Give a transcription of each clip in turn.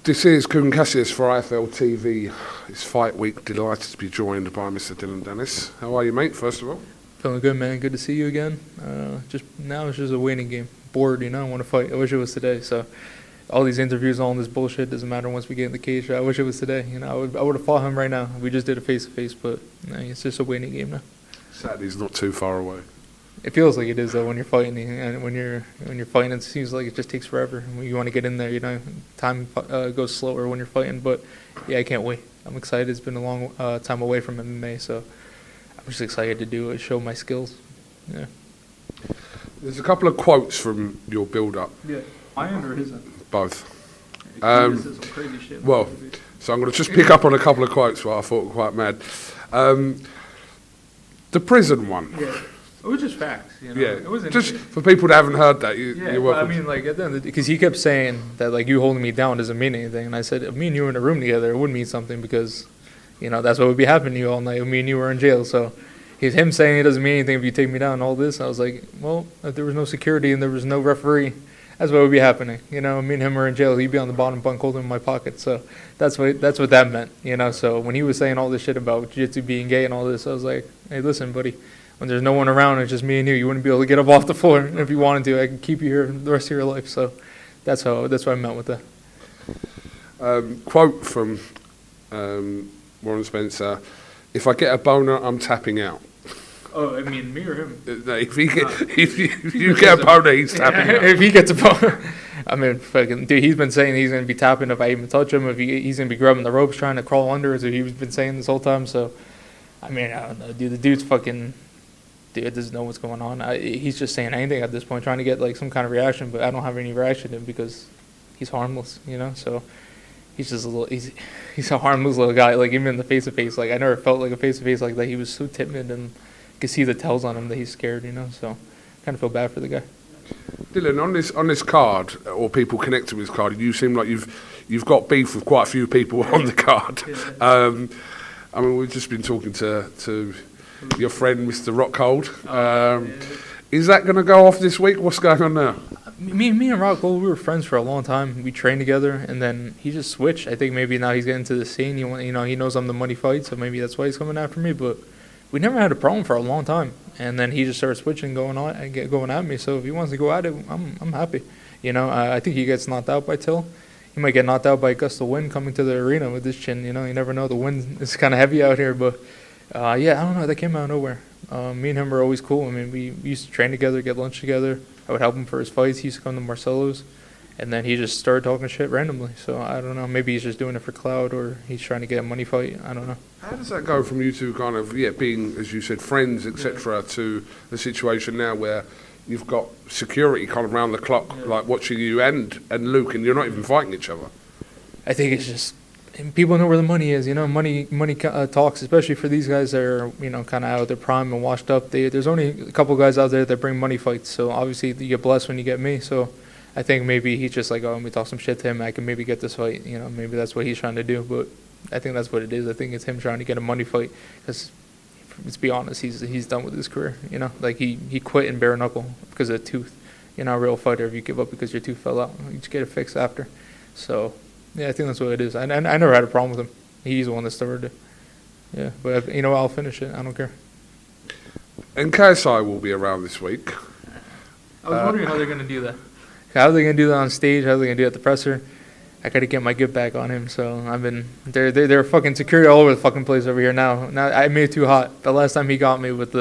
This is KUGAN CASSIUS for IFLTV. It's fight week. Delighted to be joined by Mr. Dillon Danis. How are you, mate, first of all? Feeling good, man. Good to see you again. Now it's just a waiting game. Bored, I want to fight. I wish it was today. So all these interviews, all this bullshit doesn't matter once we get in the cage. I wish it was today. I would have fought him right now. We just did a face-to-face, but it's just a waiting game now. Saturday's not too far away. It feels like it is though when you're fighting, and when you're fighting, it seems like it just takes forever. When you want to get in there, time goes slower when you're fighting. But yeah, I can't wait. I'm excited. It's been a long time away from MMA, so I'm just excited to do it, show my skills. Yeah. There's a couple of quotes from your build-up. Yeah, my end or his end? Both. Some crazy shit. Well, so I'm going to just pick up on a couple of quotes what I thought were quite mad. The prison one. Yeah. It was just facts, Yeah, It wasn't just for people that haven't heard that, you're welcome. I mean, at the end, because he kept saying that, you holding me down doesn't mean anything. And I said, me and you were in a room together, it would mean something because, that's what would be happening to you all night. Me and you were in jail. So him saying it doesn't mean anything if you take me down and all this. I was like, well, if there was no security and there was no referee, that's what would be happening. Me and him were in jail. He'd be on the bottom bunk holding in my pocket. So that's what that meant, So when he was saying all this shit about jiu-jitsu being gay and all this, I was like, hey, listen, buddy. When there's no one around, it's just me and you wouldn't be able to get up off the floor. And if you wanted to, I could keep you here the rest of your life. So that's what I meant with that. Quote from Warren Spencer: "If I get a boner, I'm tapping out." Oh, I mean, me or him? If you get a boner, he's tapping out. If he gets a boner, I mean, fucking dude, he's been saying he's gonna be tapping if I even touch him. If he's gonna be grabbing the ropes, trying to crawl under, as he's been saying this whole time. So, I mean, I don't know, dude. The dude's fucking. Dude doesn't know what's going on. He's just saying anything at this point, trying to get some kind of reaction, but I don't have any reaction to him because he's harmless, So he's just he's a harmless little guy. Even in the face-to-face, I never felt like a face-to-face like that. He was so timid, and you could see the tells on him that he's scared, So kind of feel bad for the guy. Dylan, on this card, or people connected with this card, you seem like you've got beef with quite a few people on the card. I mean, we've just been talking to your friend, Mr. Rockhold. Is that going to go off this week? What's going on now? Me and Rockhold, we were friends for a long time. We trained together, and then he just switched. I think maybe now he's getting into the scene. He knows I'm the money fight, so maybe that's why he's coming after me. But we never had a problem for a long time, and then he just started switching, going at me. So if he wants to go at it, I'm happy. I think he gets knocked out by Till. He might get knocked out by a gust of wind coming to the arena with this chin. You never know. The wind is kind of heavy out here, but. I don't know. That came out of nowhere. Me and him were always cool. I mean, we used to train together, get lunch together. I would help him for his fights. He used to come to Marcelo's, and then he just started talking shit randomly. So I don't know. Maybe he's just doing it for clout, or he's trying to get a money fight. I don't know. How does that go from you two kind of being, as you said, friends, etc., to the situation now where you've got security kind of round the clock, watching you and Luke, and you're not even fighting each other? I think it's just. And people know where the money is, money talks, especially for these guys that are, kind of out of their prime and washed up. There's only a couple guys out there that bring money fights, so obviously you get blessed when you get me. So I think maybe he's just let me talk some shit to him, I can maybe get this fight, maybe that's what he's trying to do. But I think that's what it is. I think it's him trying to get a money fight, because let's be honest, he's done with his career, he quit in bare knuckle because of a tooth. You're not a real fighter if you give up because your tooth fell out. You just get it fixed after. So. Yeah, I think that's what it is. I never had a problem with him. He's the one that started it. Yeah, but I'll finish it. I don't care. And KSI will be around this week. I was wondering how they're going to do that. How are they going to do that on stage? How are they going to do it at the presser? I got to get my get back on him. So they're fucking security all over the fucking place over here now. Now I made it too hot. The last time he got me with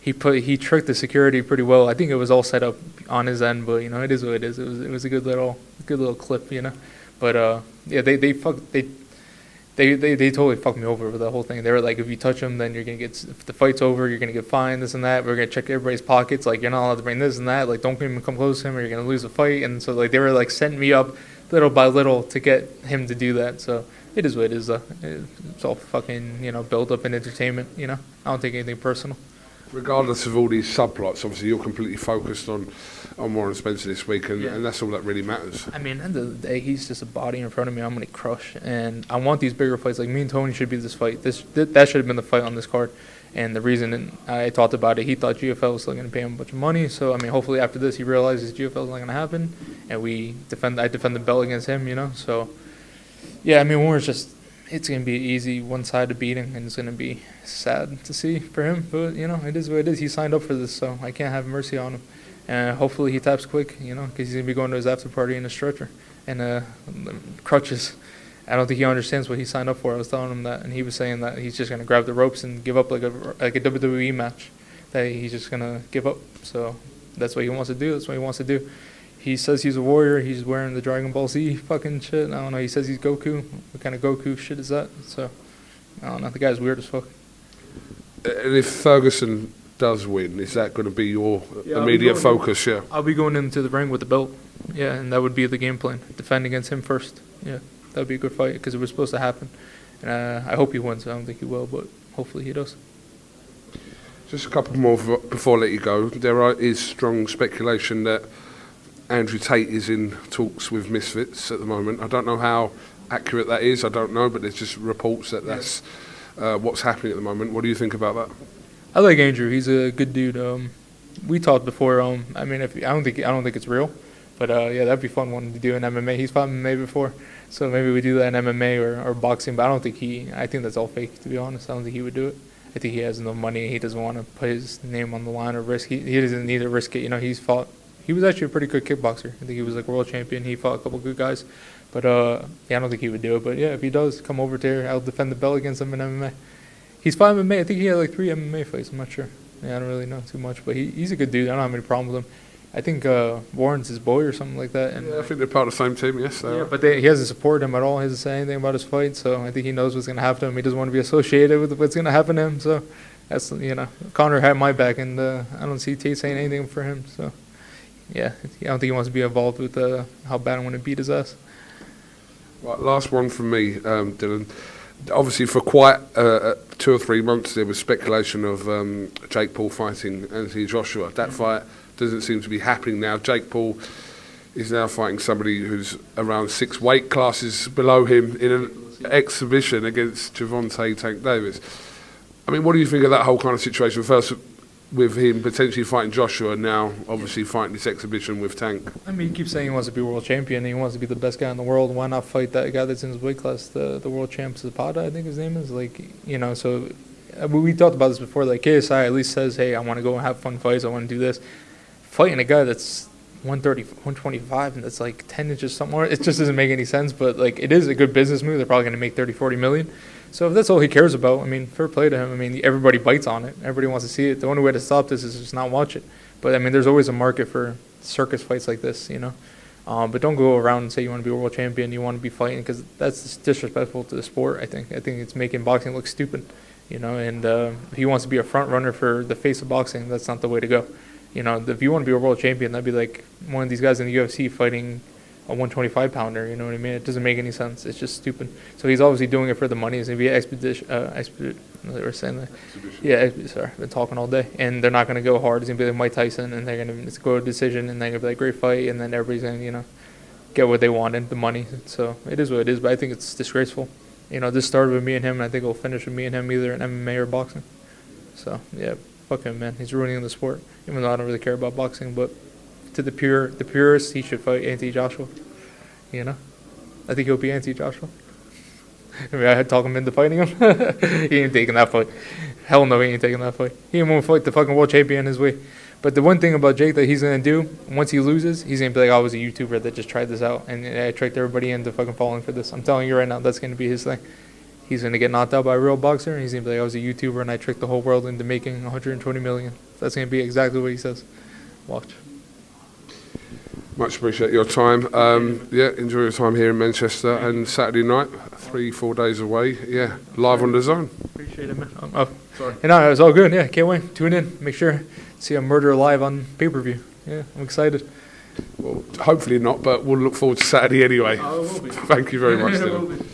he tricked the security pretty well. I think it was all set up on his end, but it is what it is. It was a good little clip, But they totally fucked me over with the whole thing. They were like, if you touch him, then you're gonna get. If the fight's over, you're gonna get fined. This and that. We're gonna check everybody's pockets. You're not allowed to bring this and that. Don't even come close to him, or you're gonna lose the fight. And so they were setting me up little by little to get him to do that. So it is what it is. It's all fucking build up and entertainment. I don't take anything personal. Regardless of all these subplots, obviously you're completely focused on Warren Spencer this week, and that's all that really matters. I mean, at the end of the day, he's just a body in front of me. I'm going to crush, and I want these bigger fights. Me and Tony should be this fight. That should have been the fight on this card. And the reason I talked about it, he thought GFL was still going to pay him a bunch of money. So, hopefully after this he realizes GFL is not going to happen, and I defend the belt against him, So Yeah, I mean, Warren's it's going to be an easy one-sided beating, and it's going to be sad to see for him. But, it is what it is. He signed up for this, so I can't have mercy on him. And hopefully he taps quick, because he's going to be going to his after party in a stretcher and crutches. I don't think he understands what he signed up for. I was telling him that, and he was saying that he's just going to grab the ropes and give up like a WWE match, that he's just going to give up. So that's what he wants to do. That's what he wants to do. He says he's a warrior. He's wearing the Dragon Ball Z fucking shit. I don't know. He says he's Goku. What kind of Goku shit is that? So, I don't know. The guy's weird as fuck. And if Ferguson does win, is that going to be your immediate focus? Yeah. I'll be going into the ring with the belt. Yeah, and that would be the game plan. Defend against him first. Yeah, that would be a good fight because it was supposed to happen. And I hope he wins. I don't think he will, but hopefully he does. Just a couple more before I let you go. There is strong speculation that Andrew Tate is in talks with Misfits at the moment. I don't know how accurate that is. I don't know, but there's just reports that that's what's happening at the moment. What do you think about that? I like Andrew. He's a good dude. We talked before. I mean, I don't think it's real, but yeah, that'd be fun one to do in MMA. He's fought MMA before, so maybe we do that in MMA or boxing. But I don't think I think that's all fake. To be honest, I don't think he would do it. I think he has no money. He doesn't want to put his name on the line or risk. He doesn't need to risk it. He's fought. He was actually a pretty good kickboxer. I think he was like world champion. He fought a couple good guys. But, yeah, I don't think he would do it. But, yeah, if he does come over there, I'll defend the belt against him in MMA. He's fought MMA. I think he had like 3 MMA fights. I'm not sure. Yeah, I don't really know too much. But he's a good dude. I don't have any problem with him. I think Warren's his boy or something like that. And, yeah, I think they're part of the same team, yes. Yeah, but he hasn't supported him at all. He hasn't said anything about his fight. So I think he knows what's going to happen to him. He doesn't want to be associated with what's going to happen to him. So that's, Conor had my back. And I don't see Tate saying anything for him. So. Yeah, I don't think he wants to be involved with how bad I want to beat his ass. Right, last one from me, Dillon. Obviously, for quite 2 or 3 months, there was speculation of Jake Paul fighting Anthony Joshua. That fight doesn't seem to be happening now. Jake Paul is now fighting somebody who's around 6 weight classes below him in an exhibition against Gervonta Tank Davis. I mean, what do you think of that whole kind of situation? First, with him potentially fighting Joshua, now obviously fighting this exhibition with Tank. I mean, he keeps saying he wants to be world champion, and he wants to be the best guy in the world. Why not fight that guy that's in his weight class, the world champ, Zapata, I think his name is? So we talked about this before. Like, KSI at least says, hey, I want to go and have fun fights. I want to do this. Fighting a guy that's 130, 125, and that's like 10 inches somewhere, it just doesn't make any sense. But, like, it is a good business move. They're probably going to make 30, 40 million. So if that's all he cares about, I mean, fair play to him. I mean, everybody bites on it. Everybody wants to see it. The only way to stop this is just not watch it. But, I mean, there's always a market for circus fights like this, But don't go around and say you want to be a world champion, you want to be fighting, because that's disrespectful to the sport, I think. I think it's making boxing look stupid, And if he wants to be a front runner for the face of boxing, that's not the way to go. If you want to be a world champion, that'd be like one of these guys in the UFC fighting a 125-pounder, you know what I mean? It doesn't make any sense. It's just stupid. So he's obviously doing it for the money. It's going to be an expedition. They were saying that. Yeah, sorry, I've been talking all day. And they're not going to go hard. It's going to be like Mike Tyson, and they're going to go to decision, and they're going to be like, great fight, and then everybody's going to, get what they wanted, the money. So it is what it is, but I think it's disgraceful. This started with me and him, and I think it'll finish with me and him either in MMA or boxing. So, yeah, fuck him, man. He's ruining the sport, even though I don't really care about boxing, but to the purists, he should fight Anthony Joshua. I think he'll be Anthony Joshua. I mean, I had to talk him into fighting him. He ain't taking that fight. Hell no, he ain't taking that fight. He ain't gonna fight the fucking world champion his way. But the one thing about Jake that he's gonna do once he loses, he's gonna be like, I was a YouTuber that just tried this out, and I tricked everybody into fucking falling for this. I'm telling you right now, that's gonna be his thing. He's gonna get knocked out by a real boxer, and he's gonna be like, I was a YouTuber and I tricked the whole world into making 120 million. That's gonna be exactly what he says. Watch. Much appreciate your time. Enjoy your time here in Manchester, and Saturday night, 3-4 days away. Yeah, live on the Zone. Appreciate it, man. Sorry. No, it was all good. Yeah, can't wait. Tune in. Make sure to see a murder live on pay-per-view. Yeah, I'm excited. Well, hopefully not, but we'll look forward to Saturday anyway. Oh, it will be. Thank you very much, Dillon.